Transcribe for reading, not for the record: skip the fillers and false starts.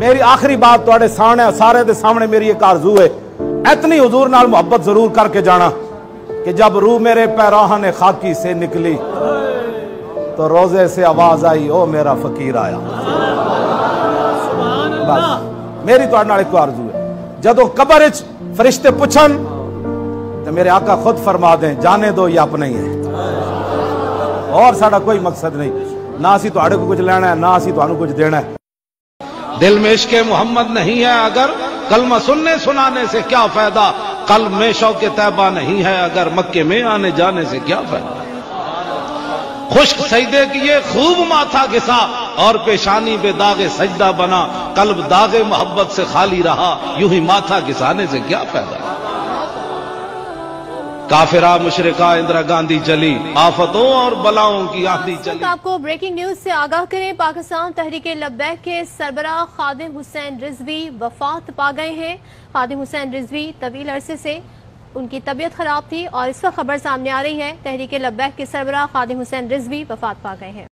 मेरी आखिरी बात तुहाडे सामने सारे दे सामने मेरी एक आरज़ू है, इतनी हुजूर नाल मोहब्बत जरूर करके जाना कि जब रूह मेरे पैराहन खाकी से निकली तो रोजे से आवाज आई, ओ मेरा फकीर आया। बस मेरी तुहाडे नाल एक आरज़ू है, जदों कब्र विच फरिश्ते पुछन तो मेरे आका खुद फरमा दें, जाने दो ये अपना ही है, और साडा कोई मकसद नहीं, ना असी तुहाडे को कुछ लेना है ना असी तुहानू कुछ देना है। दिल में इश्क़ मोहम्मद नहीं है अगर कलमा सुनने सुनाने से क्या फायदा, कल्ब में शौक़ तैबा नहीं है अगर मक्के में आने जाने से क्या फायदा। खुश्क सजदे किए खूब माथा घिसा और पेशानी पे दागे सजदा बना, कल्ब दागे मोहब्बत से खाली रहा, यूं ही माथा घिसाने से क्या फायदा। काफिरा मुशरिका इंदिरा गांधी चली, आफतों और बलाओं की आंधी चली। आपको ब्रेकिंग न्यूज से आगाह करें, पाकिस्तान तहरीक लब्बैक के सरबराह खादिम हुसैन रिजवी वफात पा गए हैं। खादिम हुसैन रिजवी तवील अरसे से उनकी तबीयत खराब थी और इस वक्त खबर सामने आ रही है, तहरीक लब्बैक के सरबराह खादिम हुसैन रिजवी वफात पा गए हैं।